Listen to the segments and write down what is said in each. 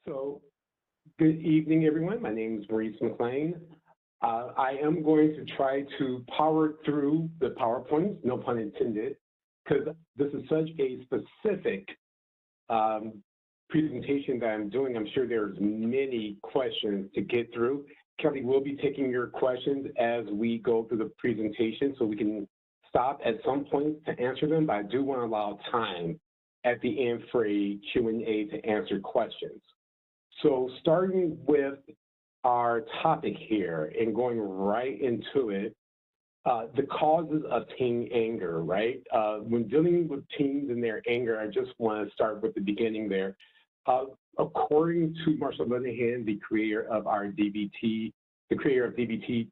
So, good evening, everyone. My name is Maurice McClain. I am going to try to power through the PowerPoints, no pun intended, because this is such a specific presentation that I'm doing. I'm sure there's many questions to get through. Kelly will be taking your questions as we go through the presentation, so we can stop at some point to answer them, but I do want to allow time at the end for a Q&A to answer questions. So starting with our topic here and going right into it, the causes of teen anger, right? When dealing with teens and their anger, I just want to start with the beginning there. According to Marshall Linehan, the creator of DBT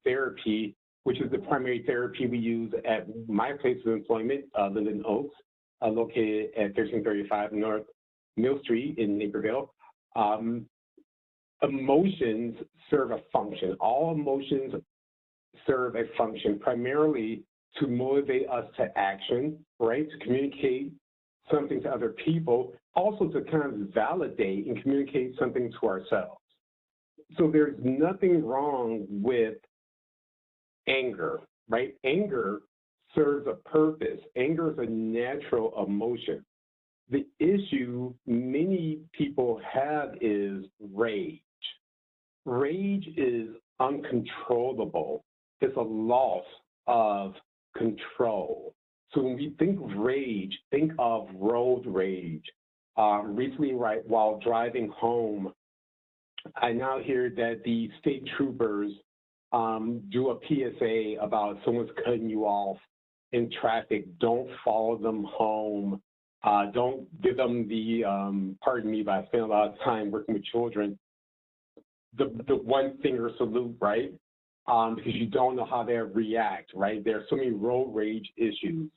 therapy, which is the primary therapy we use at my place of employment, Linden Oaks, located at 1335 North Mill Street in Naperville. Emotions serve a function. All emotions serve a function primarily to motivate us to action, right? To communicate something to other people, also to kind of validate and communicate something to ourselves. So there's nothing wrong with anger, right? Anger serves a purpose. Anger is a natural emotion. The issue many people have is rage. Rage is uncontrollable. It's a loss of control. So when we think of rage, think of road rage. Recently, right, while driving home, I now hear that the state troopers do a PSA about if someone's cutting you off in traffic, don't follow them home. Don't give them the, pardon me, but I spend a lot of time working with children, the one finger salute, right? Because you don't know how they react, right? There are so many road rage issues.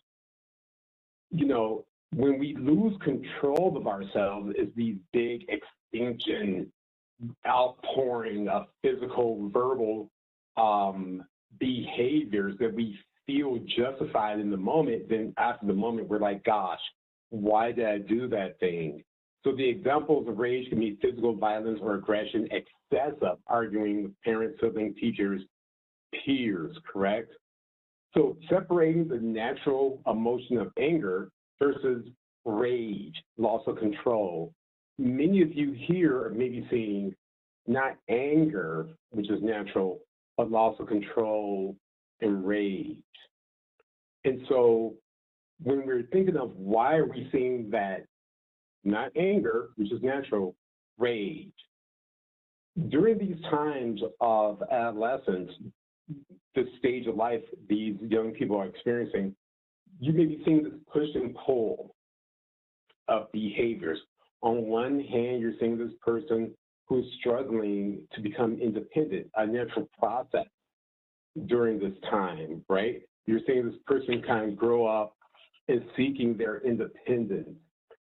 You know, when we lose control of ourselves, it's these big extinction, outpouring of physical, verbal behaviors that we feel justified in the moment. Then after the moment, we're like, gosh, why did I do that thing? So the examples of rage can be physical violence or aggression, excessive arguing with parents, siblings, teachers, peers, correct? So separating the natural emotion of anger versus rage, loss of control. Many of you here are maybe seeing not anger, which is natural, but loss of control and rage. And so when we're thinking of why are we seeing that, not anger, which is natural, rage. During these times of adolescence, the stage of life these young people are experiencing, you may be seeing this push and pull of behaviors. On one hand, you're seeing this person who's struggling to become independent, a natural process during this time, right? You're seeing this person kind of grow up and seeking their independence.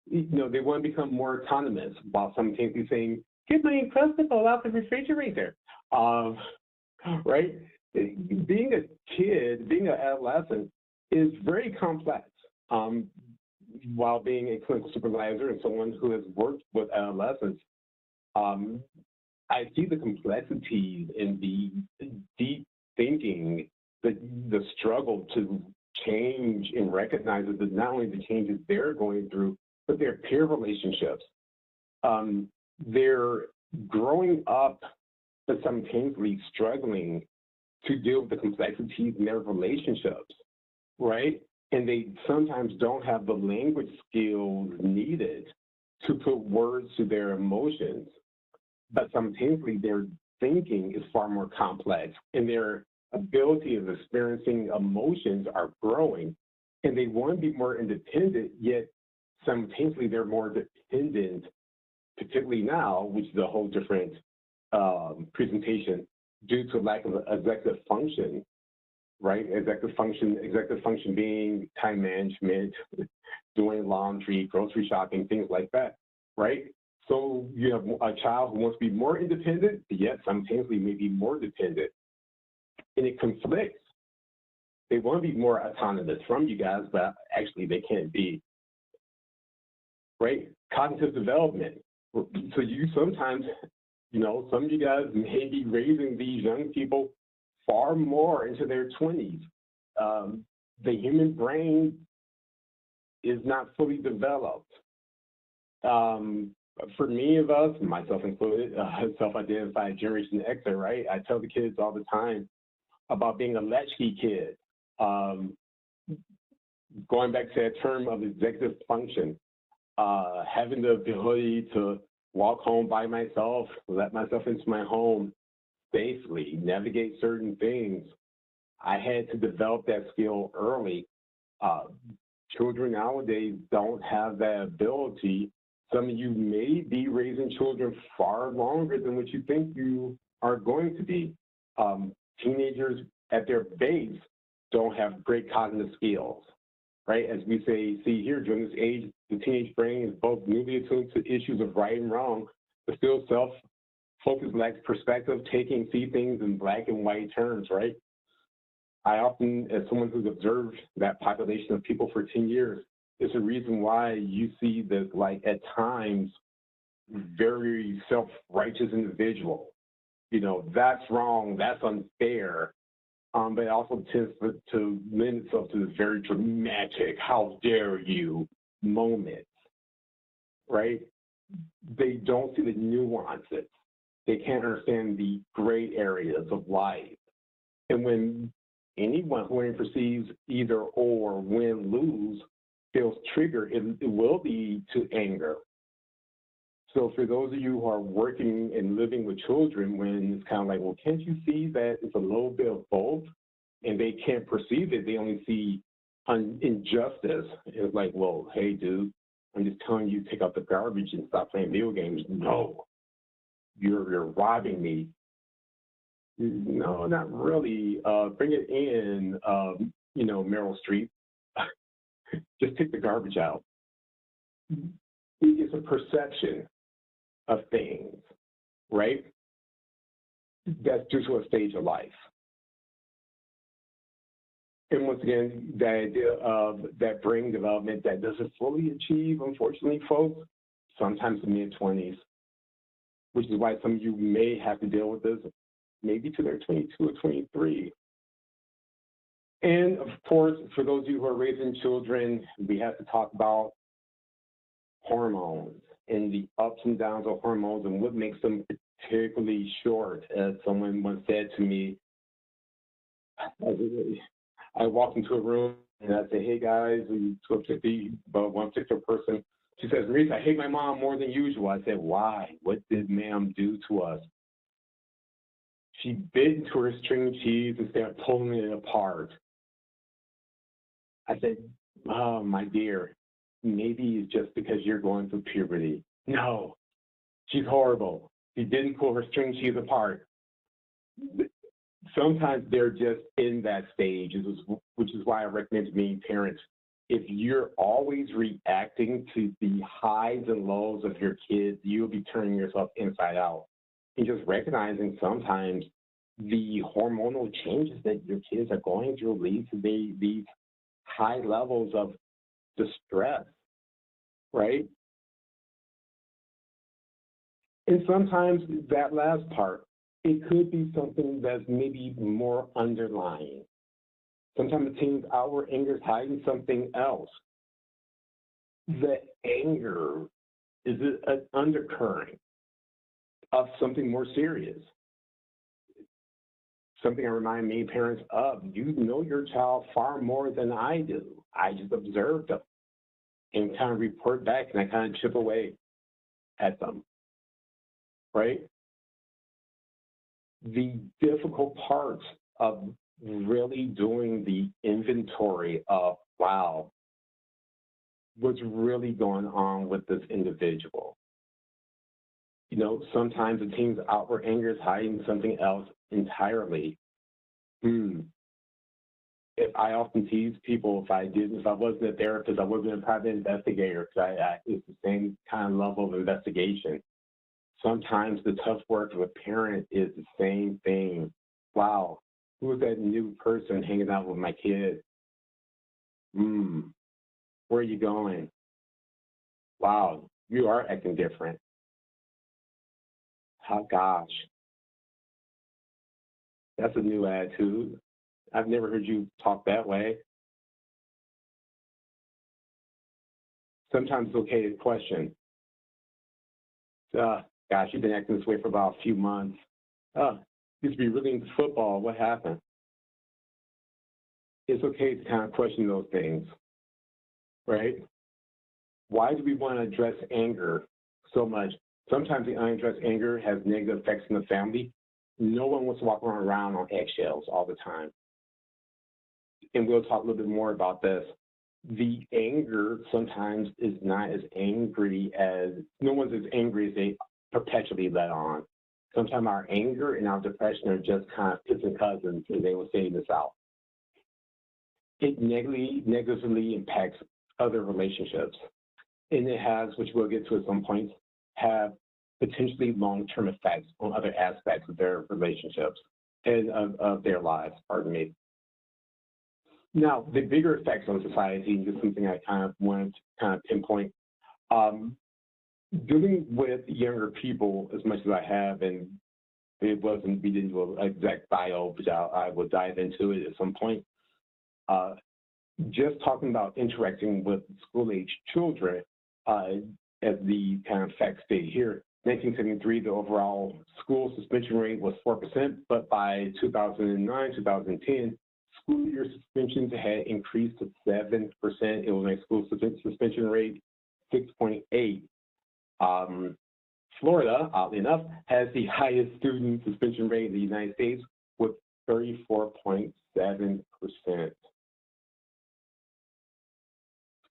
You know, they want to become more autonomous while simultaneously saying, get my Uncrustable out the refrigerator, right? Being a kid, being an adolescent is very complex. While being a clinical supervisor and someone who has worked with adolescents, I see the complexities in the deep thinking, the struggle to change and recognize that not only the changes they're going through, but their peer relationships. They're growing up, but simultaneously struggling to deal with the complexities in their relationships, right? And they sometimes don't have the language skills needed to put words to their emotions, but simultaneously their thinking is far more complex and their ability of experiencing emotions are growing, and they want to be more independent, yet simultaneously they're more dependent, particularly now, which is a whole different presentation, due to lack of executive function, right? Executive function being time management, doing laundry, grocery shopping, things like that, right? So you have a child who wants to be more independent, yet simultaneously maybe more dependent. And it conflicts. They want to be more autonomous from you guys, but actually they can't be, right? Cognitive development. So you sometimes, some of you guys may be raising these young people far more into their 20s. The human brain is not fully developed. For many of us, myself included, self-identified Generation Xer, right? I tell the kids all the time about being a latchkey kid. Going back to that term of executive function, having the ability to walk home by myself, let myself into my home safely, navigate certain things. I had to develop that skill early. Children nowadays don't have that ability. Some of you may be raising children far longer than what you think you are going to be. Teenagers at their base don't have great cognitive skills, right? As we see here, during this age, the teenage brain is both newly attuned to issues of right and wrong, but still self-focused, lacks perspective, see things in black and white terms, right? I often, as someone who's observed that population of people for 10 years, it's a reason why you see this, like, at times, very self-righteous individual. That's wrong, that's unfair. But it also tends to lend itself to this very dramatic, how dare you moment, right? They don't see the nuances. They can't understand the gray areas of life. And when anyone who perceives either or, win, lose, feels triggered, it will lead to anger. So for those of you who are working and living with children, when it's kind of like, well, can't you see that it's a little bit of both? And they can't perceive it, they only see injustice. It's like, well, hey, dude, I'm just telling you, take out the garbage and stop playing video games. No, you're robbing me. No, not really. Bring it in, Meryl Streep. Just take the garbage out. It's a perception of things, right? That's due to a stage of life. And once again, the idea of that brain development that doesn't fully achieve, unfortunately, folks, sometimes in mid-20s, which is why some of you may have to deal with this maybe to their 22 or 23. And of course, for those of you who are raising children, we have to talk about hormones and the ups and downs of hormones and what makes them particularly short. As someone once said to me, I walked into a room and I said, hey guys, one particular person, she says, Maurice, I hate my mom more than usual. I said, why? What did ma'am do to us? She bit into her string cheese and started pulling it apart. I said, oh, my dear, maybe it's just because you're going through puberty. No, she's horrible. She didn't pull her string cheese apart. Sometimes they're just in that stage, which is why I recommend to many parents, if you're always reacting to the highs and lows of your kids, you'll be turning yourself inside out. And just recognizing sometimes the hormonal changes that your kids are going through lead to these high levels of distress, right? And sometimes that last part, it could be something that's maybe more underlying. Sometimes the teen's outward anger is hiding something else. The anger is an undercurrent of something more serious. Something I remind many parents of, you know your child far more than I do. I just observe them and kind of report back, and I kind of chip away at them, right? The difficult parts of really doing the inventory of, wow, what's really going on with this individual. Sometimes the teen's outward anger is hiding something else entirely. If I often tease people, if I wasn't a therapist, I would have been a private investigator, because it's the same kind of level of investigation. Sometimes the tough work of a parent is the same thing. Wow, who is that new person hanging out with my kid? Where are you going? Wow, you are acting different. Oh, gosh, that's a new attitude. I've never heard you talk that way. Sometimes it's okay to question. Gosh, you've been acting this way for about a few months. Used to be really into football. What happened? It's okay to kind of question those things, right? Why do we want to address anger so much? Sometimes the unaddressed anger has negative effects in the family. No one wants to walk around on eggshells all the time. And we'll talk a little bit more about this. The anger sometimes is not as angry as, no one's as angry as they perpetually let on. Sometimes our anger and our depression are just kind of kissing cousins, as they will say in the South. It negatively impacts other relationships. And it has, which we'll get to at some point, have potentially long-term effects on other aspects of their relationships and of their lives, pardon me. Now, the bigger effects on society, and just something I kind of wanted to kind of pinpoint, dealing with younger people as much as I have, and we didn't do an exact bio, but I will dive into it at some point. Just talking about interacting with school-age children, as the kind of facts state here, 1973, the overall school suspension rate was 4%, but by 2009, 2010, school year suspensions had increased to 7%. Illinois school suspension rate 6.8. Florida, oddly enough, has the highest student suspension rate in the United States with 34.7%.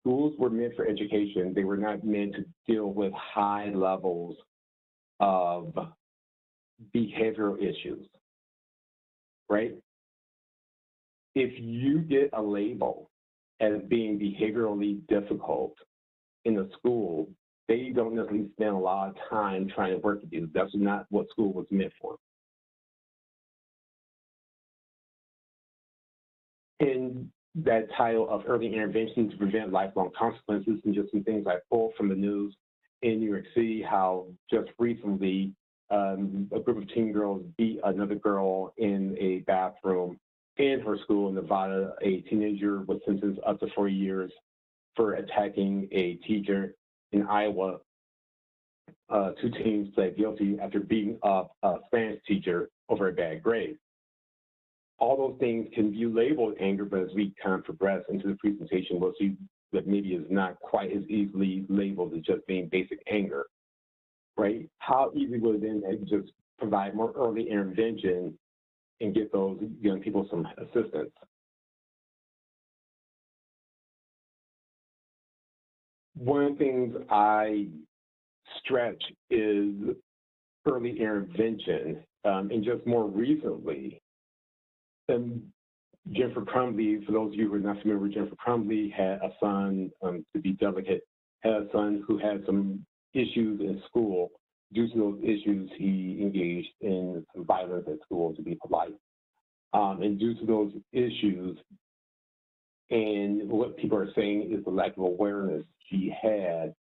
Schools were meant for education. They were not meant to deal with high levels of behavioral issues, right? If you get a label as being behaviorally difficult in a school, they don't necessarily spend a lot of time trying to work with you. That's not what school was meant for. And that title of early intervention to prevent lifelong consequences, and just some things I pulled from the news in New York City, how just recently a group of teen girls beat another girl in a bathroom in her school in Nevada. A teenager was sentenced up to 4 years for attacking a teacher. In Iowa, 2 teens pled guilty after beating up a Spanish teacher over a bad grade. All those things can be labeled anger, but as we kind of progress into the presentation, we'll see that maybe is not quite as easily labeled as just being basic anger, right? How easy would it then just provide more early intervention and get those young people some assistance? One of the things I stretch is early intervention, and just more recently, Jennifer Crumbley, for those of you who are not familiar with Jennifer Crumbley, had a son, to be delicate, had a son who had some issues in school. Due to those issues, he engaged in some violence at school, to be polite. And due to those issues, and what people are saying is the lack of awareness she had,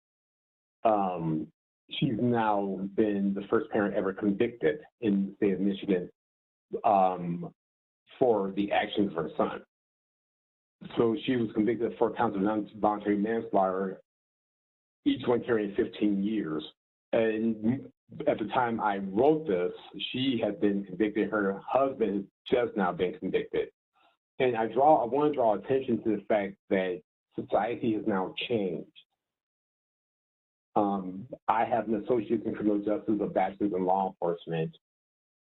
she's now been the first parent ever convicted in the state of Michigan for the actions of her son. So she was convicted of 4 counts of involuntary manslaughter, each one carrying 15 years. And at the time I wrote this, she had been convicted. Her husband has just now been convicted. And I want to draw attention to the fact that society has now changed. I have an associate's in criminal justice, a bachelor's in law enforcement.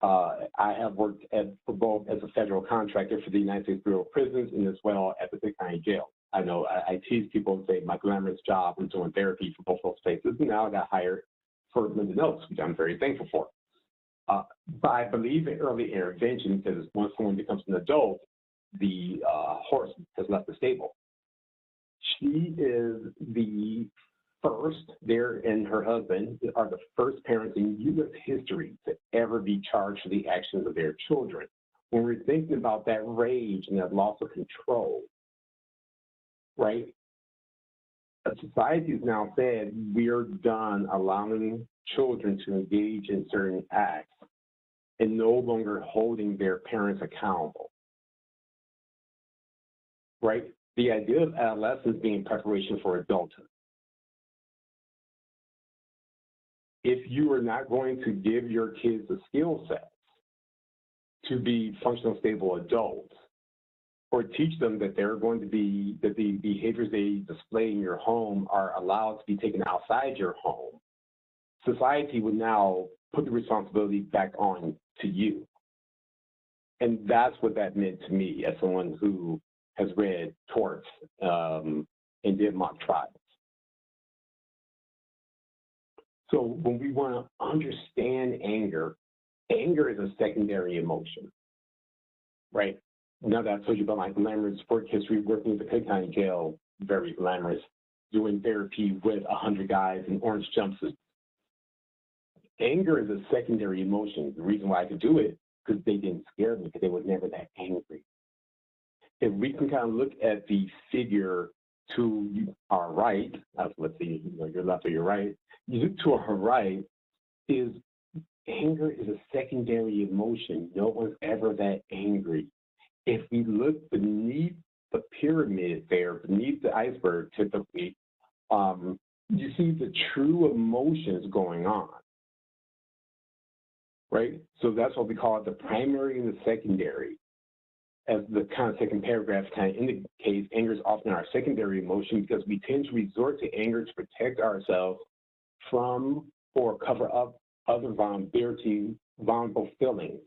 I have worked for both as a federal contractor for the United States Bureau of Prisons and as well at the Pitt County Jail. I know I tease people and say my glamorous job was doing therapy for both those places, and now I got hired for Linda Notes, which I'm very thankful for. But I believe in early intervention because once someone becomes an adult, the horse has left the stable. She is the first, there and her husband are the first parents in U.S. history to ever be charged for the actions of their children. When we're thinking about that rage and that loss of control, right? society has now said we're done allowing children to engage in certain acts and no longer holding their parents accountable, right? The idea of adolescence being preparation for adulthood. If you are not going to give your kids the skill sets to be functional, stable adults, or teach them that they're going to be, that the behaviors they display in your home are allowed to be taken outside your home, society would now put the responsibility back on to you. And that's what that meant to me as someone who has read torts and did mock trials. So when we want to understand anger, anger is a secondary emotion, right? Now that I've told you about my glamorous work history, working at the Cook County Jail, very glamorous, doing therapy with 100 guys in orange jumpsuits. Anger is a secondary emotion. The reason why I could do it, because they didn't scare me, because they were never that angry. If we can kind of look at the figure to our right, let's see, your left or your right, you look to our right, is anger is a secondary emotion. No one's ever that angry. If we look beneath the pyramid there, beneath the iceberg typically, you see the true emotions going on, right? So that's what we call it, the primary and the secondary. As the kind of second paragraph kind of indicates, anger is often our secondary emotion because we tend to resort to anger to protect ourselves from or cover up other vulnerable feelings.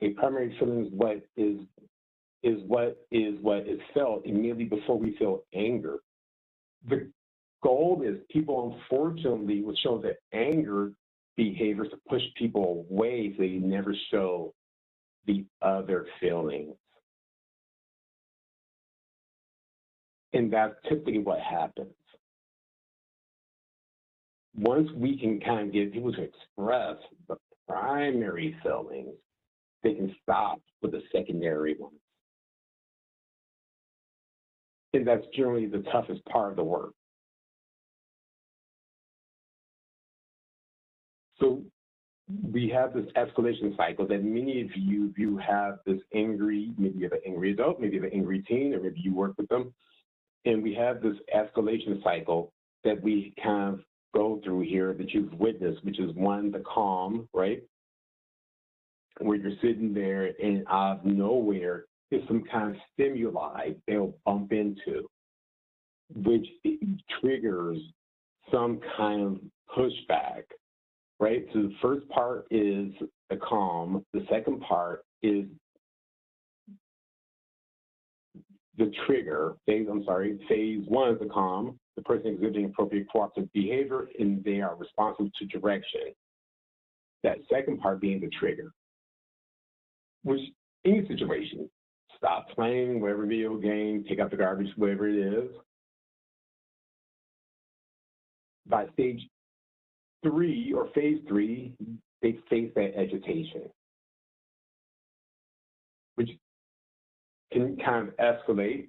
A primary feeling is what is felt immediately before we feel anger. The goal is people, unfortunately, will show that anger behaviors to push people away so they never show the other feelings. And that's typically what happens. Once we can kind of get people to express the primary feelings, they can stop with the secondary ones. And that's generally the toughest part of the work. So we have this escalation cycle that many of you have this angry, maybe you have an angry adult, maybe you have an angry teen, or maybe you work with them. And we have this escalation cycle that we kind of go through here that you've witnessed, which is one, the calm, right? Where you're sitting there and out of nowhere is some kind of stimuli they'll bump into, which triggers some kind of pushback, right? So the first part is the calm. The second part is the trigger. Phase one is the calm. The person exhibiting appropriate cooperative behavior, and they are responsive to direction. That second part being the trigger, which any situation, stop playing whatever video game, take out the garbage, whatever it is. By stage 3 or phase 3, they face that agitation, which can kind of escalate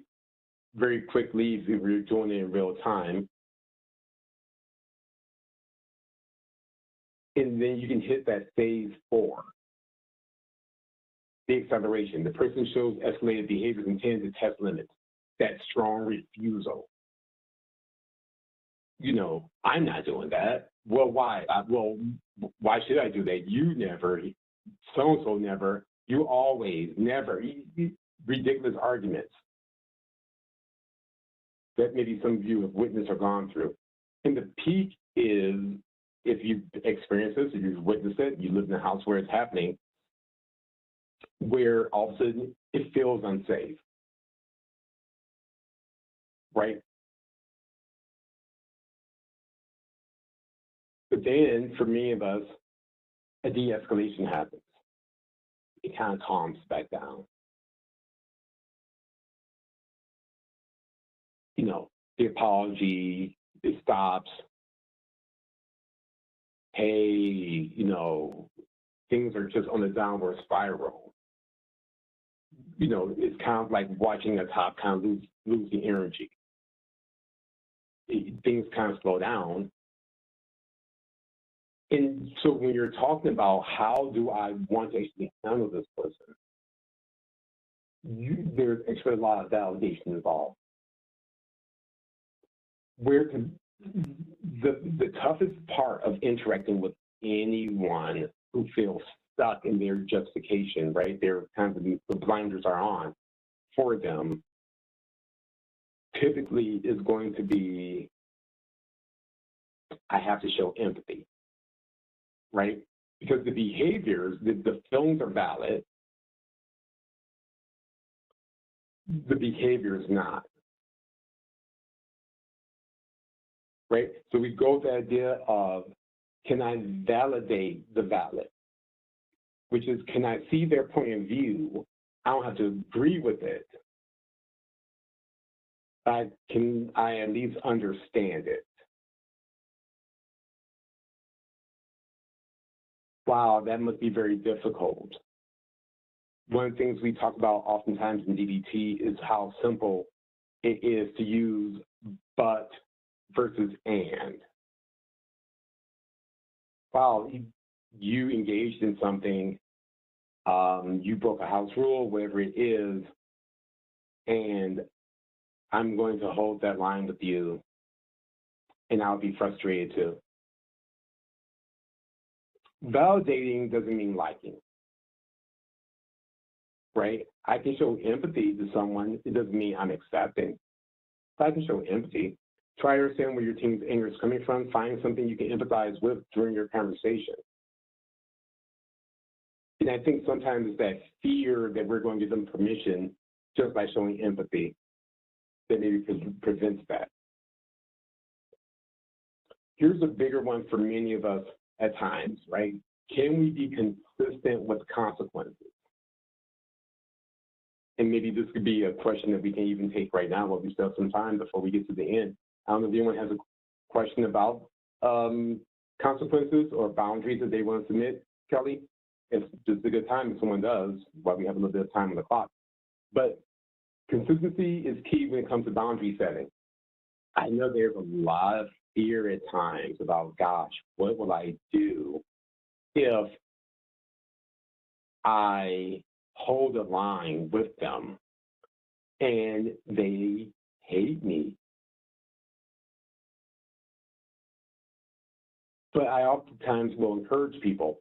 very quickly if you're doing it in real time. And then you can hit that phase 4, the acceleration. The person shows escalated behaviors intended to test limits, that strong refusal. You know, I'm not doing that. Well, why? Well, why should I do that? You never, so-and-so never, you always, never. Ridiculous arguments that maybe some of you have witnessed or gone through. And the peak is, if you've experienced this, if you've witnessed it, you live in a house where it's happening, where all of a sudden it feels unsafe, right? But then, for many of us, a de-escalation happens. It kind of calms back down. You know, the apology, it stops. Hey, you know, things are just on a downward spiral. You know, it's kind of like watching a top kind of lose the energy. things kind of slow down. And so when you're talking about how do I want to actually handle this person, there's actually a lot of validation involved. The toughest part of interacting with anyone who feels stuck in their justification, right? They're kind of, the blinders are on for them, typically is going to be, I have to show empathy, right? Because the behaviors, the feelings are valid, the behavior is not, right? So we go with the idea of, can I validate the valid? Which is, can I see their point of view? I don't have to agree with it. Can I at least understand it? Wow, that must be very difficult. One of the things we talk about oftentimes in DBT is how simple it is to use but versus and. Wow, you engaged in something, you broke a house rule, whatever it is, and I'm going to hold that line with you, and I'll be frustrated too. Validating doesn't mean liking, right? I can show empathy to someone. It doesn't mean I'm accepting. But I can show empathy. Try to understand where your team's anger is coming from. Find something you can empathize with during your conversation. And I think sometimes it's that fear that we're going to give them permission just by showing empathy that maybe prevents that. Here's a bigger one for many of us at times, right? Can we be consistent with consequences? And maybe this could be a question that we can even take right now, while we still have some time before we get to the end. I don't know if anyone has a question about consequences or boundaries that they want to submit, Kelly. It's just a good time if someone does, while we have a little bit of time on the clock. But consistency is key when it comes to boundary setting. I know there's a lot of fear at times about, gosh, what will I do if I hold a line with them and they hate me? But I oftentimes will encourage people,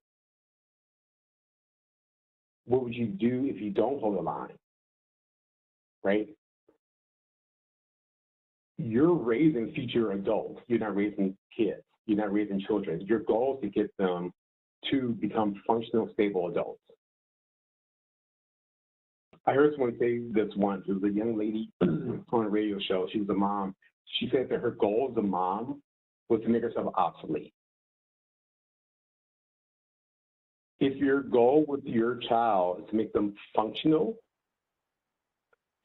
what would you do if you don't hold a line, right? You're raising future adults. You're not raising kids. You're not raising children. Your goal is to get them to become functional, stable adults. I heard someone say this once. It was a young lady on a radio show. She was a mom. She said that her goal as a mom was to make herself obsolete. If your goal with your child is to make them functional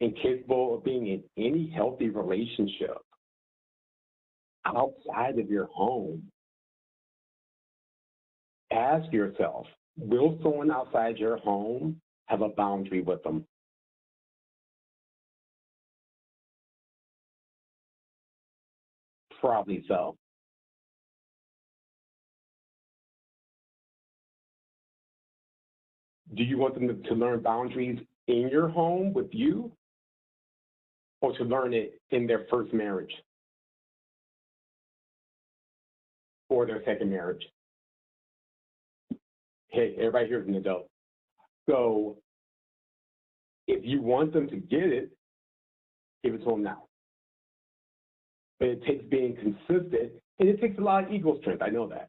and capable of being in any healthy relationship outside of your home, ask yourself, will someone outside your home have a boundary with them? Probably so. Do you want them to learn boundaries in your home with you, or to learn it in their first marriage or their second marriage? Hey, everybody here is an adult. So if you want them to get it, give it to them now. But it takes being consistent, and it takes a lot of ego strength. I know that.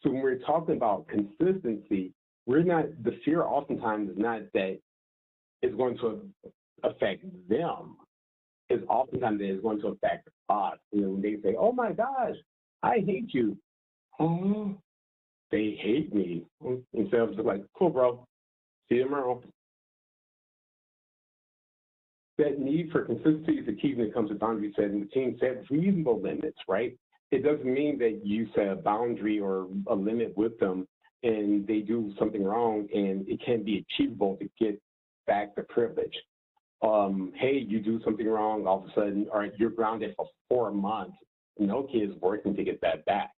So when we're talking about consistency, we're not, the fear oftentimes is not that it's going to affect them. It's oftentimes that it's going to affect us. You know, when they say, oh my gosh, I hate you. Oh, they hate me. Instead of just like, cool, bro, see you tomorrow. That need for consistency is the key when it comes to boundary setting. The team set reasonable limits, right? It doesn't mean that you set a boundary or a limit with them and they do something wrong and it can't be achievable to get back the privilege. hey, you do something wrong, all of a sudden, all right, you're grounded for 4 months. No kid's working to get that back.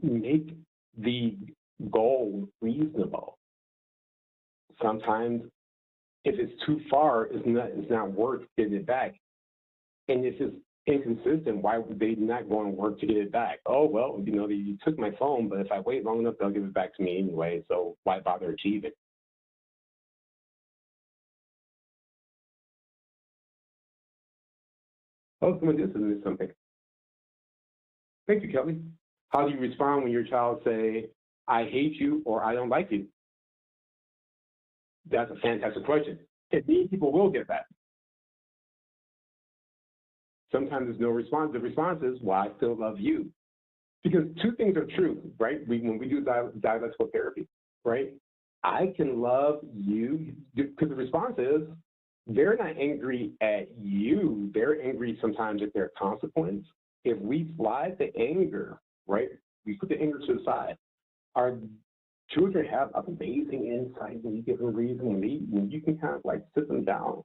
Make the goal reasonable. Sometimes, if it's too far, it's not worth getting it back. And if it's inconsistent, why would they not go and work to get it back? Oh, well, you know, you took my phone, but if I wait long enough, they'll give it back to me anyway, so why bother achieving? Oh, someone just missed something. Thank you, Kelly. How do you respond when your child say, I hate you or I don't like you? That's a fantastic question. And many people will get that. Sometimes there's no response. The response is, well, I still love you. Because two things are true, right? When we do dialectical therapy, right? I can love you, because the response is, they're not angry at you. They're angry sometimes at their consequence. If we slide the anger, right? We put the anger to the side. Our children have amazing insight when you give them a reason, when you can kind of like sit them down.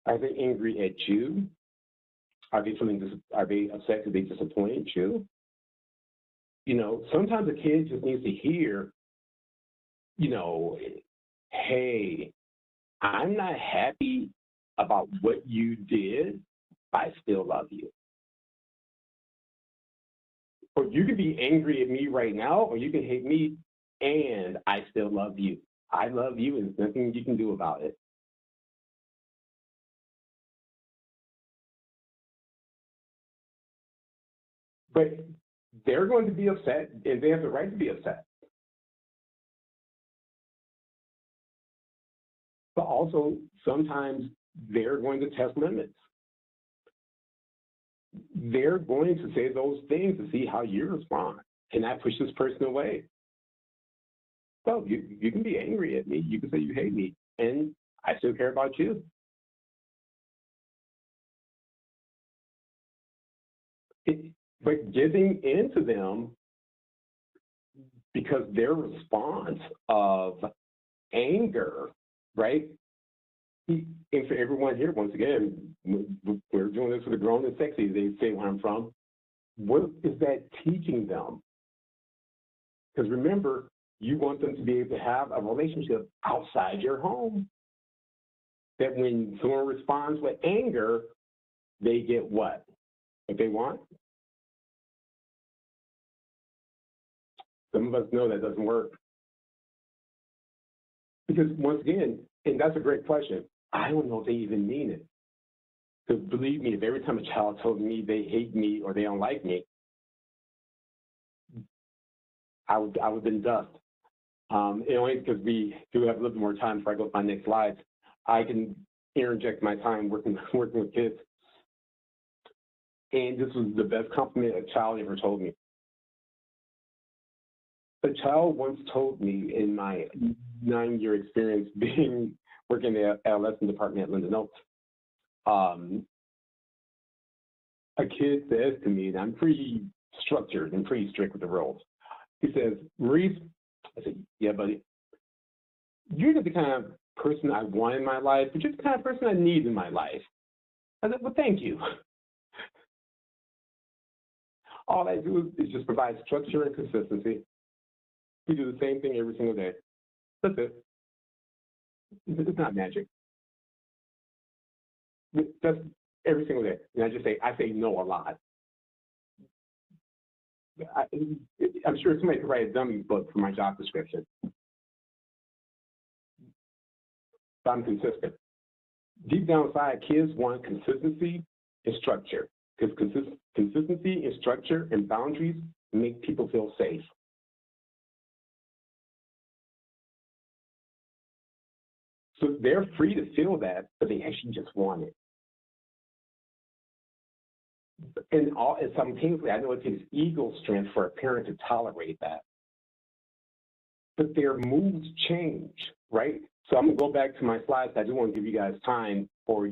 Are they angry at you? Are they upset because they disappointed you? You know, sometimes a kid just needs to hear, you know, hey, I'm not happy about what you did, but I still love you. Or you can be angry at me right now, or you can hate me, and I still love you. I love you, and there's nothing you can do about it. But they're going to be upset, and they have the right to be upset. But also, sometimes they're going to test limits. They're going to say those things to see how you respond. Can I push this person away? So you can be angry at me. You can say you hate me, and I still care about you. But giving into them, because their response of anger, right? And for everyone here, once again, we're doing this for the grown and sexy, they say where I'm from. What is that teaching them? Because remember, you want them to be able to have a relationship outside your home. That when someone responds with anger, they get what? What they want? Some of us know that doesn't work. Because once again, and that's a great question, I don't know if they even mean it. Because believe me, if every time a child told me they hate me or they don't like me, I would have been dust. And only because we do have a little bit more time before I go to my next slide, I can interject my time working with kids. And this was the best compliment a child ever told me. A child once told me in my 9-year experience working in the adolescent department at Linden Oaks, a kid says to me, and I'm pretty structured and pretty strict with the rules. He says, Maurice, I said, yeah, buddy, you're not the kind of person I want in my life, but you're the kind of person I need in my life. I said, well, thank you. All I do is just provide structure and consistency. We do the same thing every single day. That's it. It's not magic. That's every single day. And I say no a lot. I'm sure somebody could write a dummy book for my job description. But I'm consistent. Deep down inside, kids want consistency and structure, because consistency and structure and boundaries make people feel safe. So they're free to feel that, but they actually just want it. And simultaneously, I know it takes ego strength for a parent to tolerate that. But their moods change, right? So I'm gonna go back to my slides. I do want to give you guys time for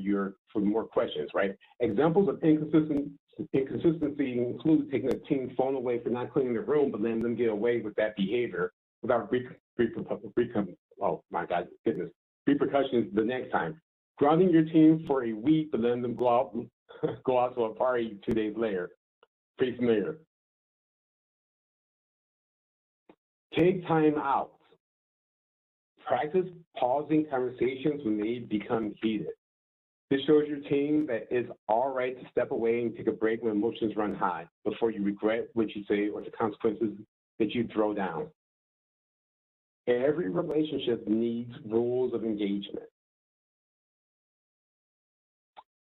more questions, right? Examples of inconsistency include taking a teen phone away for not cleaning the room, but letting them get away with that behavior without oh my God, goodness, repercussions the next time. Grounding your team for a week, but letting them go out to a party 2 days later. Pretty familiar. Take time out. Practice pausing conversations when they become heated. This shows your team that it's all right to step away and take a break when emotions run high before you regret what you say or the consequences that you throw down. Every relationship needs rules of engagement.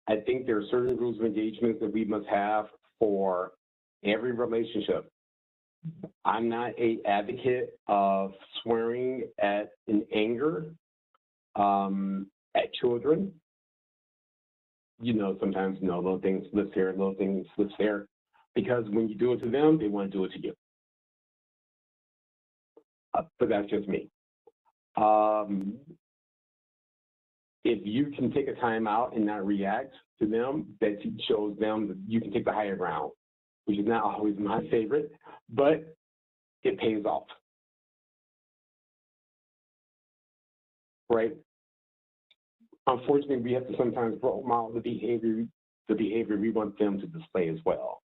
I think there are certain rules of engagement that we must have for every relationship. I'm not an advocate of swearing in anger at children. Sometimes, little things slips here, little things slips there, because when you do it to them, they want to do it to you. But that's just me. If you can take a time out and not react to them, that shows them that you can take the higher ground, which is not always my favorite, but it pays off. Right? Unfortunately, we have to sometimes role model the behavior we want them to display as well.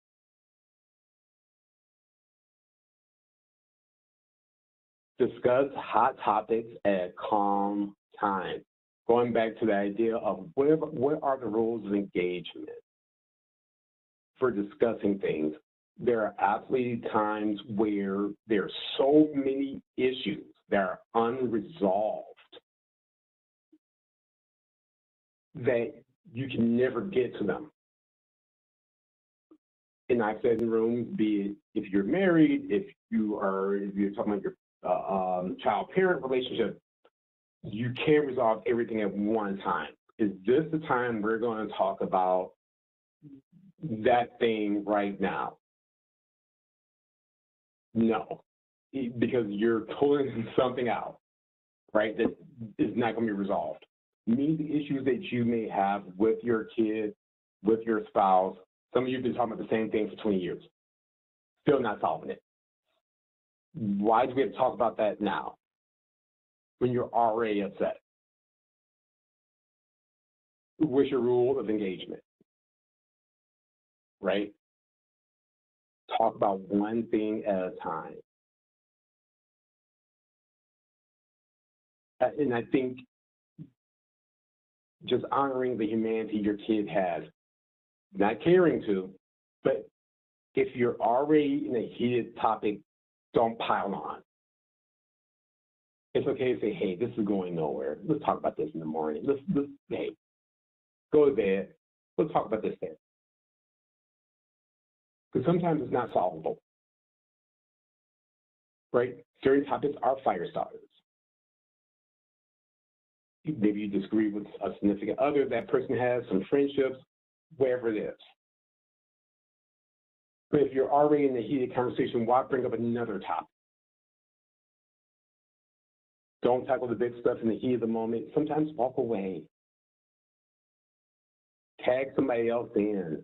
Discuss hot topics at a calm time. Going back to the idea of what are the rules of engagement for discussing things. There are absolutely times where there are so many issues that are unresolved that you can never get to them. And I've said in rooms, be it if you're married, if you're talking about your child-parent relationship, you can't resolve everything at one time. Is this the time we're going to talk about that thing right now? No, because you're pulling something out, right, that is not going to be resolved. Meet the issues that you may have with your kid, with your spouse. Some of you have been talking about the same thing for 20 years, still not solving it. Why do we have to talk about that now when you're already upset? What's your rule of engagement, right? Talk about one thing at a time. And I think just honoring the humanity your kid has, not caring to, but if you're already in a heated topic, don't pile on. It's okay to say, hey, this is going nowhere. Let's talk about this in the morning. Hey, go to bed. Let's talk about this then. Because sometimes it's not solvable, right? Certain topics are fire starters. Maybe you disagree with a significant other that person has, some friendships, wherever it is. But if you're already in a heated conversation, why bring up another topic? Don't tackle the big stuff in the heat of the moment. Sometimes walk away. Tag somebody else in,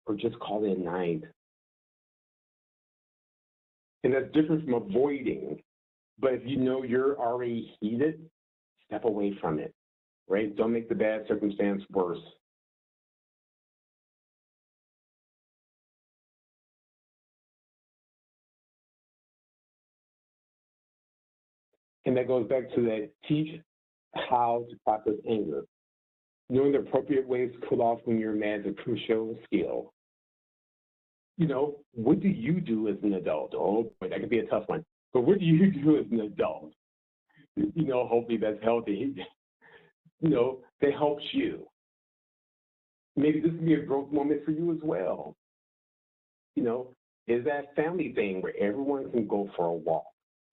or just call it a night. And that's different from avoiding. But if you know you're already heated, step away from it, right? Don't make the bad circumstance worse. And that goes back to that, teach how to process anger. Knowing the appropriate ways to cool off when you're mad is a crucial skill. What do you do as an adult? Oh boy, that could be a tough one. But what do you do as an adult? Hopefully that's healthy. That helps you. Maybe this can be a growth moment for you as well. Is that family thing where everyone can go for a walk,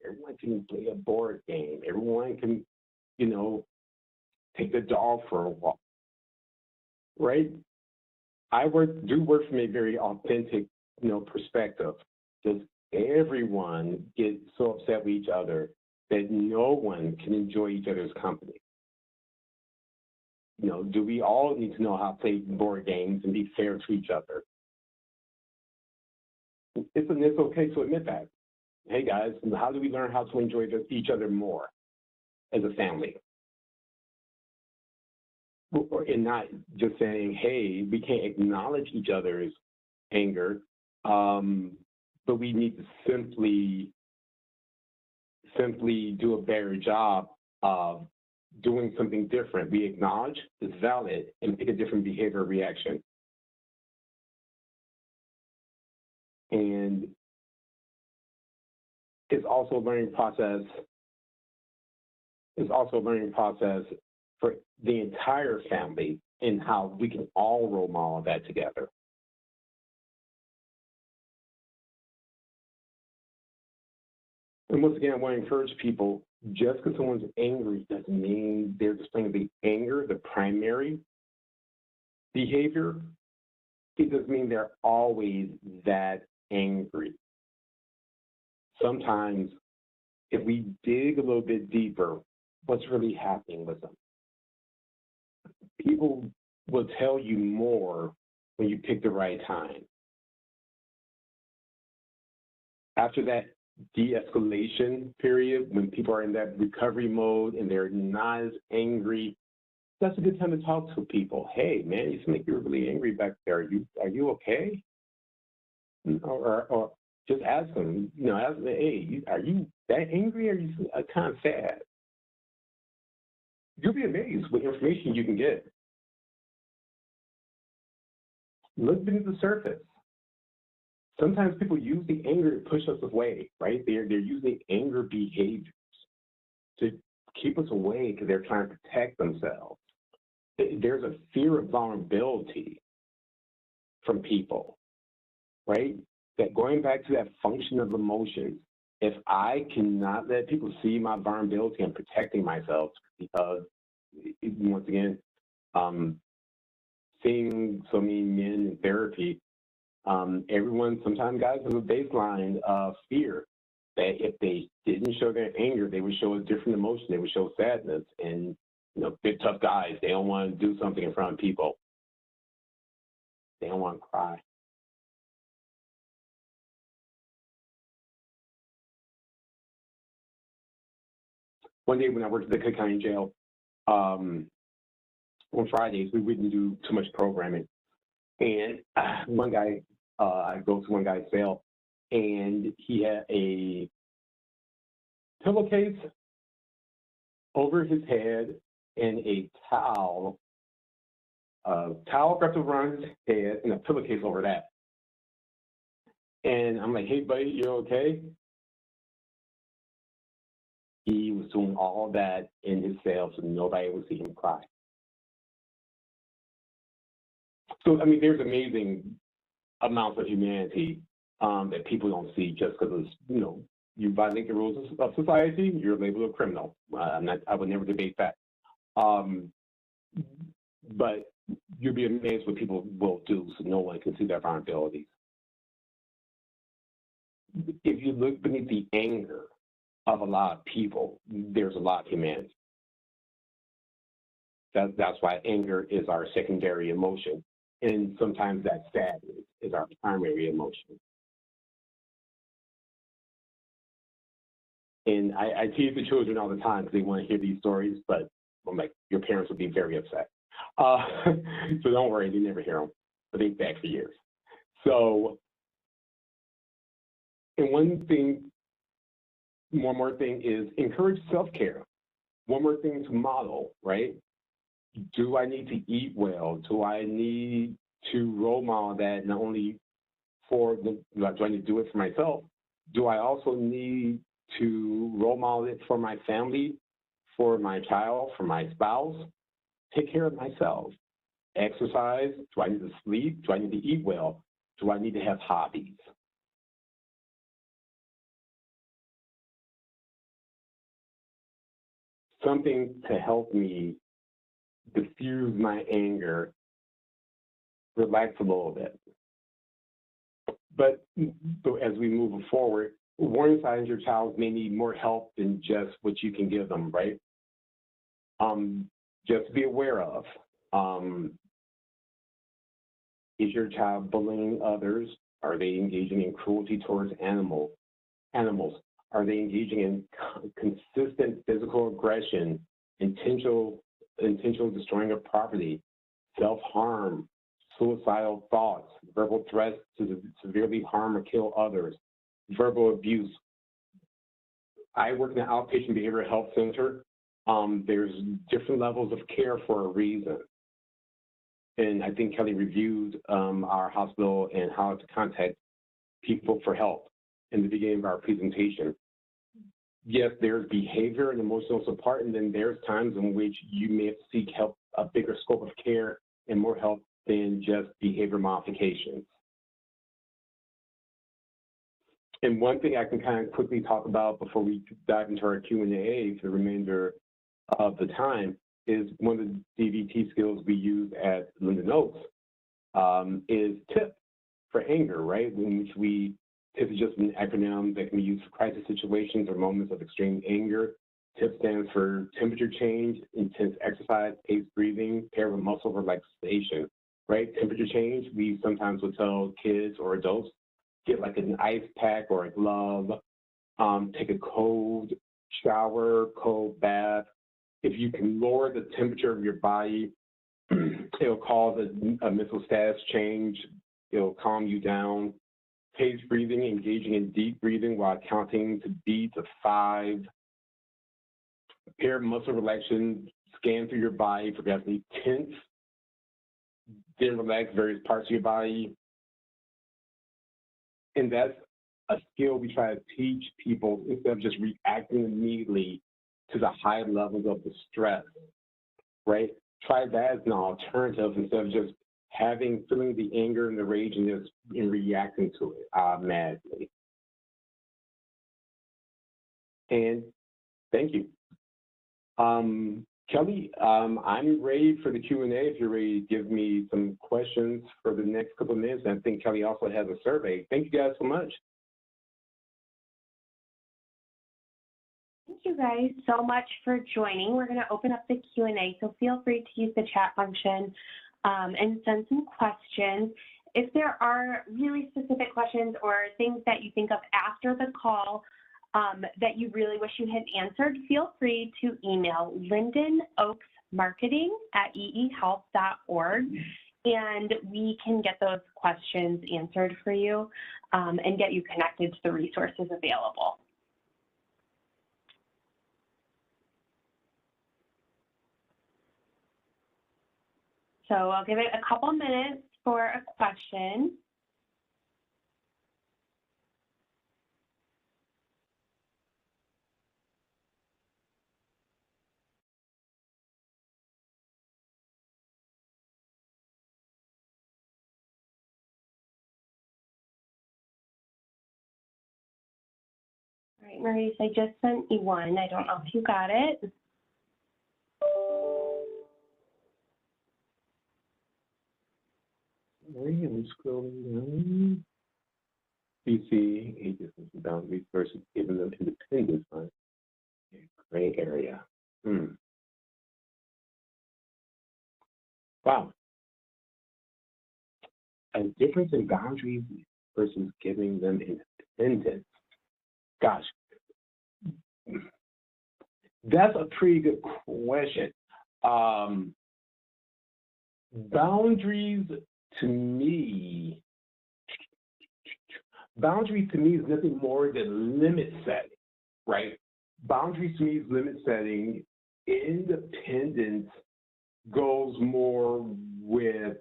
everyone can play a board game, everyone can, take the dog for a walk, right? I do work from a very authentic, perspective. Does everyone get so upset with each other that no one can enjoy each other's company? Do we all need to know how to play board games and be fair to each other? It's okay to admit that. Hey guys, how do we learn how to enjoy each other more? as a family. And not just saying, hey, we can't acknowledge each other's anger, but we need to simply do a better job of doing something different. We acknowledge it's valid and pick a different behavior reaction. And it's also a learning process. It's also a learning process for the entire family and how we can all role model that together. And once again, I want to encourage people, just because someone's angry doesn't mean they're displaying the anger, the primary behavior. It doesn't mean they're always that angry. Sometimes, if we dig a little bit deeper, what's really happening with them? People will tell you more when you pick the right time. After that de-escalation period, when people are in that recovery mode and they're not as angry, that's a good time to talk to people. Hey, man, you seem like you're really angry back there. Are you okay? Or just ask them, hey, are you that angry or are you kind of sad? You'll be amazed what information you can get. Look beneath the surface. Sometimes people use the anger to push us away, right? They're using anger behaviors to keep us away because they're trying to protect themselves. There's a fear of vulnerability from people, right? That going back to that function of emotions, if I cannot let people see my vulnerability and protecting myself, because once again, seeing so many men in therapy, everyone sometimes guys have a baseline of fear that if they didn't show their anger, they would show a different emotion. They would show sadness, and big tough guys, they don't want to do something in front of people. They don't want to cry. One day when I worked at the Cook County Jail, on Fridays, we wouldn't do too much programming. And one guy, I go to one guy's cell, and he had a pillowcase over his head and a towel wrapped around his head and a pillowcase over that. And I'm like, hey, buddy, you okay? He was doing all that in his cell so nobody would see him cry. So, I mean, there's amazing amounts of humanity that people don't see just because, you violate the rules of society, you're labeled a criminal. I would never debate that. But you'll be amazed what people will do so no one can see their vulnerabilities. If you look beneath the anger of a lot of people, there's a lot of humanity. That's why anger is our secondary emotion. And sometimes that sadness is our primary emotion. And I tease the children all the time because they want to hear these stories, but I'm like, your parents would be very upset. So don't worry, they never hear them, but they've back for years. So, and one more thing is encourage self-care. One more thing to model, right? Do I need to eat well? Do I need to role model that not only do I need to do it for myself? Do I also need to role model it for my family, for my child, for my spouse? Take care of myself. Exercise. Do I need to sleep? Do I need to eat well? Do I need to have hobbies? Something to help me diffuse my anger, relax a little bit. But as we move forward, warning signs your child may need more help than just what you can give them, right? Just be aware of, is your child bullying others? Are they engaging in cruelty towards animals? Are they engaging in consistent physical aggression, intentional destroying of property, self-harm, suicidal thoughts, verbal threats to severely harm or kill others, verbal abuse? I work in an outpatient behavioral health center. There's different levels of care for a reason. And I think Kelly reviewed our hospital and how to contact people for help in the beginning of our presentation. Yes, there's behavior and emotional support, and then there's times in which you may have to seek help, a bigger scope of care and more help than just behavior modifications. And one thing I can kind of quickly talk about before we dive into our Q&A for the remainder of the time is one of the DVT skills we use at Linden Oaks is TIP for anger, right? In which TIP is just an acronym that can be used for crisis situations or moments of extreme anger. TIP stands for temperature change, intense exercise, paced breathing, paired with muscle relaxation, right? Temperature change, we sometimes will tell kids or adults, get like an ice pack or a glove, take a cold shower, cold bath. If you can lower the temperature of your body, it'll cause a mental status change. It'll calm you down. Paced breathing, engaging in deep breathing while counting to 5. Paired muscle relaxation, scan through your body, progressively tense, then relax various parts of your body. And that's a skill we try to teach people instead of just reacting immediately to the high levels of the stress, right? Try that as an alternative instead of just feeling the anger and the rage and just reacting to it automatically. And thank you. Kelly, I'm ready for the Q&A if you're ready to give me some questions for the next couple of minutes. And I think Kelly also has a survey. Thank you guys so much. Thank you guys so much for joining. We're going to open up the Q&A, so feel free to use the chat function and send some questions. If there are really specific questions or things that you think of after the call that you really wish you had answered, feel free to email lindenoaksmarketing@eehealth.org, and we can get those questions answered for you and get you connected to the resources available. So I'll give it a couple minutes for a question. All right, Maurice, I just sent you one. I don't know if you got it. I'm scrolling down. BC, agencies and boundaries versus giving them independence, right? Gray area. Wow. A difference in boundaries versus giving them independence. Gosh, that's a pretty good question. Boundaries to me is nothing more than limit setting, right? Boundaries to me is limit setting. Independence goes more with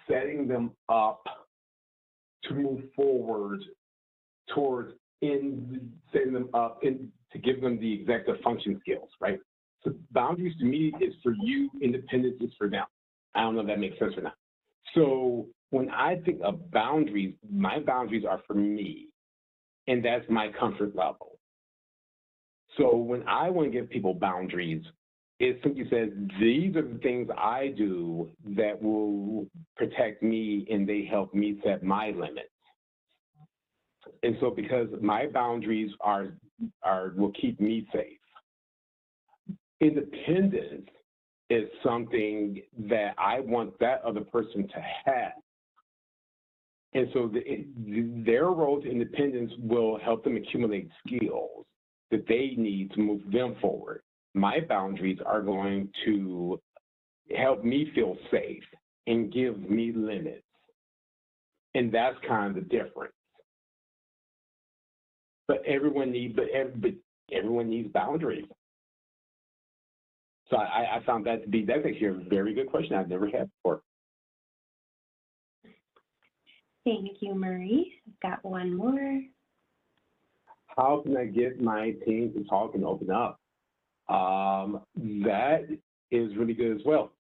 setting them up to move forward towards setting them up to give them the executive function skills, right? So boundaries to me is for you, independence is for them. I don't know if that makes sense or not. So when I think of boundaries, my boundaries are for me, and that's my comfort level. So when I want to give people boundaries, it simply says, these are the things I do that will protect me and they help me set my limits. And so because my boundaries will keep me safe. Independence is something that I want that other person to have. And so their road to independence will help them accumulate skills that they need to move them forward. My boundaries are going to help me feel safe and give me limits. And that's kind of the difference. But everyone needs boundaries. So I found that to be, that's actually a very good question I've never had before. Thank you, Maurice. I've got one more. How can I get my team to talk and open up? That is really good as well.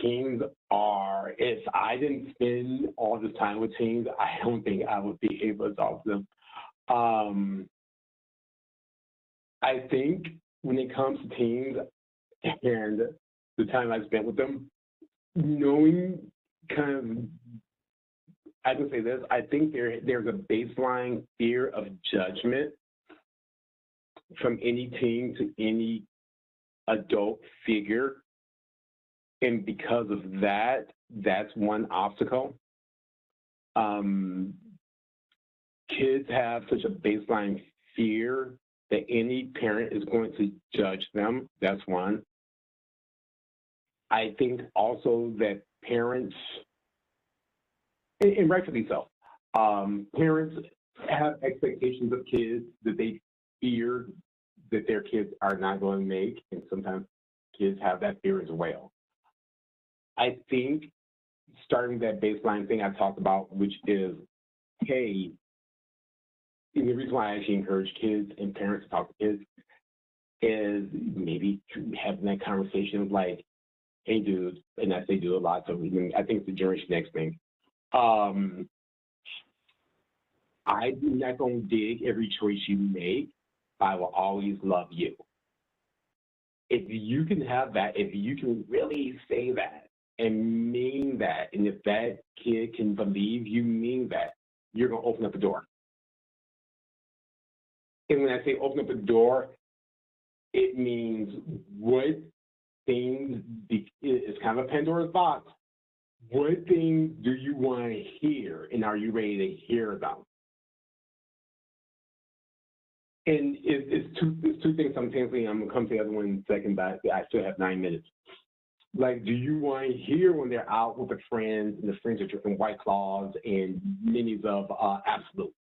Teens are, if I didn't spend all this time with teens, I don't think I would be able to talk to them. I think when it comes to teens and the time I spent with them, knowing kind of, I can say this, I think there's a baseline fear of judgment from any teen to any adult figure. And because of that, that's one obstacle. Kids have such a baseline fear that any parent is going to judge them. That's one. I think also that parents, and rightfully so, parents have expectations of kids that they fear that their kids are not going to make, and sometimes kids have that fear as well. I think starting that baseline thing I talked about, which is, hey, and the reason why I actually encourage kids and parents to talk to kids is maybe having that conversation of like, hey, dude, and I say dude a lot, so I think it's the Generation X thing. I'm not going to dig every choice you make, but I will always love you. If you can have that, if you can really say that and mean that, and if that kid can believe you mean that, you're going to open up the door. And when I say open up the door, it means what things, it's kind of a Pandora's box. What things do you want to hear, and are you ready to hear them? And it's two things simultaneously. I'm going to come to the other one in a second, but I still have 9 minutes. Like, do you want to hear when they're out with their friends, and the friends are drinking White Claws and minis of Absolutes?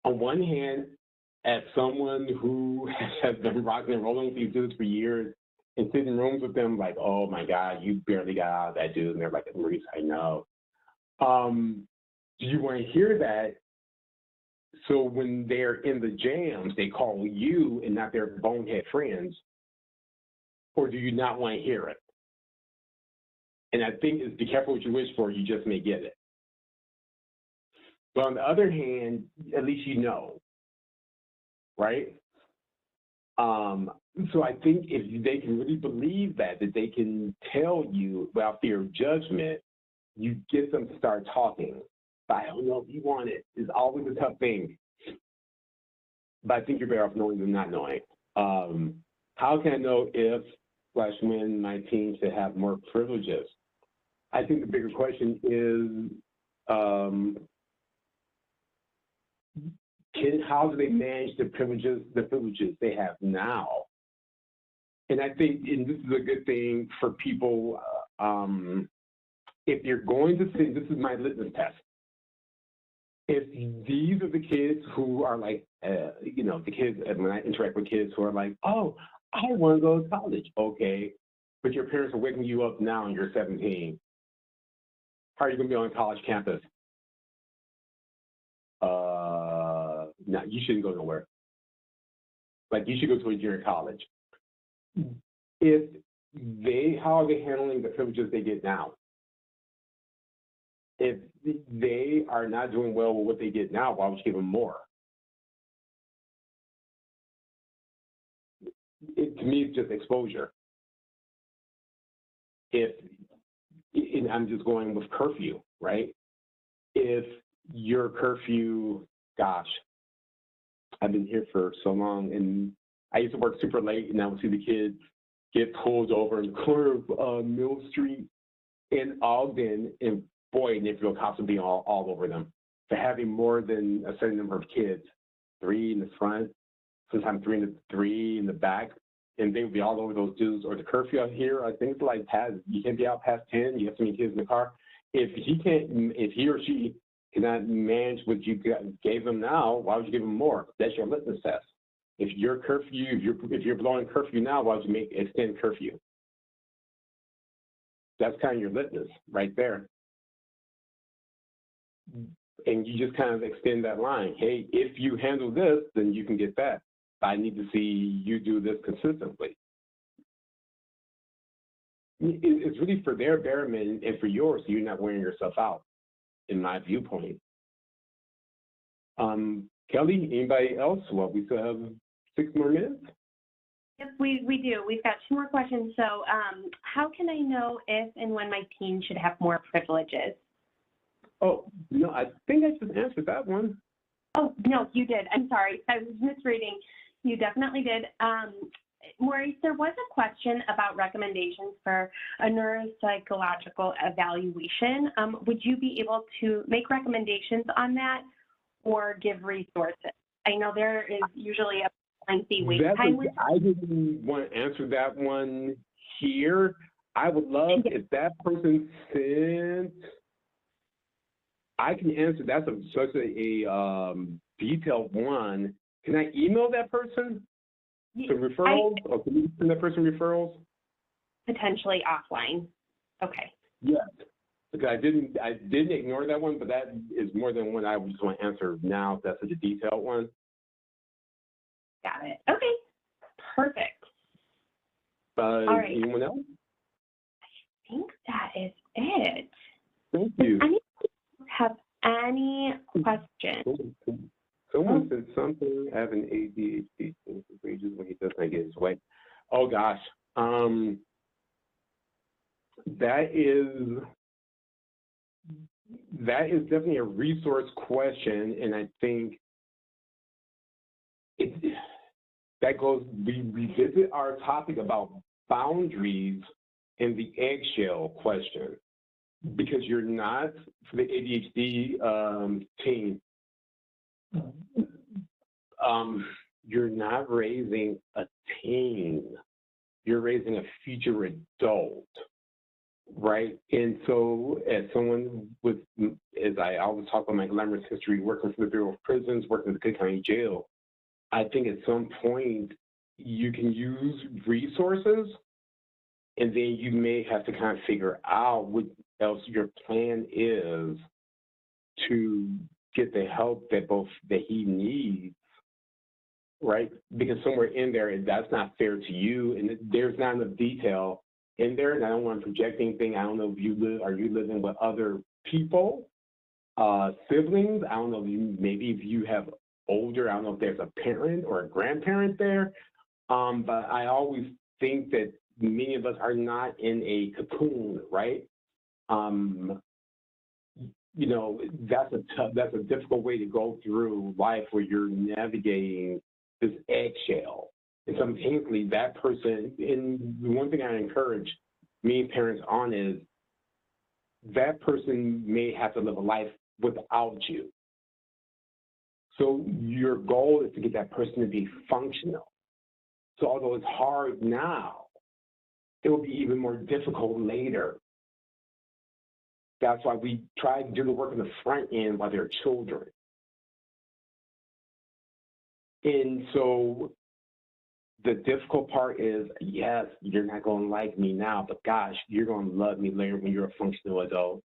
On one hand, as someone who has been rocking and rolling with these dudes for years and sitting in rooms with them like, oh my God, you barely got out of that dude. And they're like, Maurice, I know. Do you want to hear that? So when they're in the jams, they call you and not their bonehead friends? Or do you not want to hear it? And I think it's be careful what you wish for, you just may get it. But on the other hand, at least you know, right? So I think if they can really believe that they can tell you without fear of judgment, you get them to start talking. But I don't know if you want it. It's always a tough thing. But I think you're better off knowing than not knowing. How can I know if/when my team should have more privileges? I think the bigger question is, how do they manage the privileges they have now? And I think, and this is a good thing for people, if you're going to say, this is my litmus test. If these are the kids who are like, the kids, when I interact with kids who are like, oh, I want to go to college. Okay, but your parents are waking you up now and you're 17. How are you going to be on a college campus? No, you shouldn't go nowhere. Like, you should go to a junior college. How are they handling the privileges they get now? If they are not doing well with what they get now, why would you give them more? To me, it's just exposure. And I'm just going with curfew, right? If your curfew, gosh, I've been here for so long, and I used to work super late, and I would see the kids get pulled over in the corner of Mill Street in Ogden and Boyd, Naperville cops would be all over them for having more than a certain number of kids, 3 in the front, sometimes three in the back, and they would be all over those dudes. Or the curfew out here, I think it's like you can't be out past 10. You have so many kids in the car. If he or she cannot manage what you gave them now, why would you give them more? That's your litmus test. If you're blowing curfew now, why would you extend curfew? That's kind of your litmus right there. And you just kind of extend that line. Hey, if you handle this, then you can get that. I need to see you do this consistently. It's really for their betterment and for yours, so you're not wearing yourself out, in my viewpoint. Kelly, anybody else? Well, we still have 6 more minutes. Yes, we do. We've got 2 more questions. So how can I know if and when my teen should have more privileges? Oh, no, I think I just answered that one. Oh, no, you did. I'm sorry. I was misreading. You definitely did. Maurice, there was a question about recommendations for a neuropsychological evaluation. Would you be able to make recommendations on that or give resources? I know there is usually a lengthy wait time. I didn't want to answer that one here. I would love if that person sent. I can answer. That's such a detailed one. Can I email that person some referrals, or can you send that person referrals? Potentially offline. Okay. Yes, because I didn't ignore that one, but that is more than one I just want to answer now. That's such a detailed one. Got it. Okay. Perfect. All right. Anyone else? I think that is it. Thank you. Does anyone have any questions? Someone said something, I have an ADHD wages when he does not get his way. Oh gosh. That is definitely a resource question, and I think that goes, we revisit our topic about boundaries and the eggshell question, because you're not, for the ADHD team, you're not raising a teen, you're raising a future adult, right? And so as someone with, as I always talk about my glamorous history, working for the Bureau of Prisons, working at the Cook County Jail, I think at some point you can use resources, and then you may have to kind of figure out what else your plan is to get the help that he needs, right? Because somewhere in there, that's not fair to you, and there's not enough detail in there, and I don't want to project anything. I don't know if are you living with other people, siblings? I don't know maybe if you have older, I don't know if there's a parent or a grandparent there, but I always think that many of us are not in a cocoon, right? You know, that's a difficult way to go through life, where you're navigating this eggshell. And simultaneously, that person, and the one thing I encourage me parents on is that person may have to live a life without you. So your goal is to get that person to be functional. So although it's hard now, it will be even more difficult later. That's why we try to do the work on the front end while they're children. And so the difficult part is, yes, you're not going to like me now, but gosh, you're going to love me later when you're a functional adult.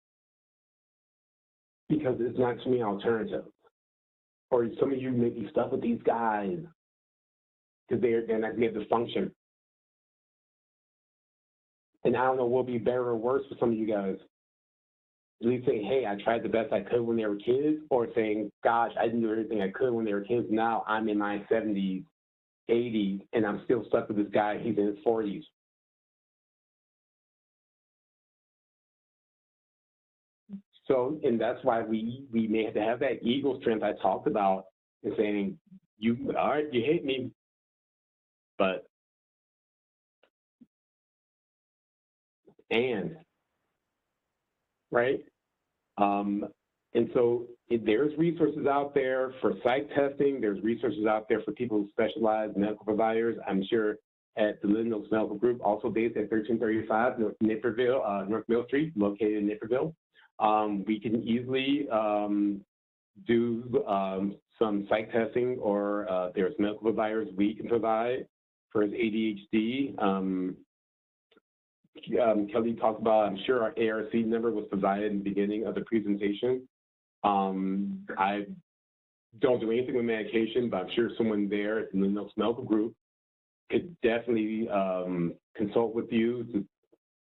Because it's not too many alternatives. Or some of you may be stuck with these guys because they're not going to be able to function. And I don't know what'll be better or worse for some of you guys. At least saying, hey, I tried the best I could when they were kids, or saying, gosh, I didn't do everything I could when they were kids. Now I'm in my 70s, 80s, and I'm still stuck with this guy. He's in his 40s. So, and that's why we may have to have that ego strength I talked about, and saying, all right, you hate me, and right? And so there's resources out there for psych testing. There's resources out there for people who specialize in medical providers. I'm sure at the Linden's Medical Group, also based at 1335 North Mill Street, located in Naperville. We can easily do some psych testing, or there's medical providers we can provide for his ADHD. Kelly talked about, I'm sure our ARC number was provided in the beginning of the presentation. I don't do anything with medication, but I'm sure someone there at the Linden's Medical Group could definitely consult with you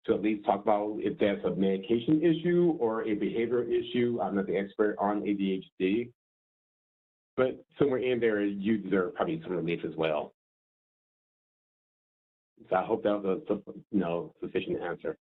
to at least talk about if that's a medication issue or a behavioral issue. I'm not the expert on ADHD, but somewhere in there, you deserve probably some relief as well. So I hope that was a sufficient answer.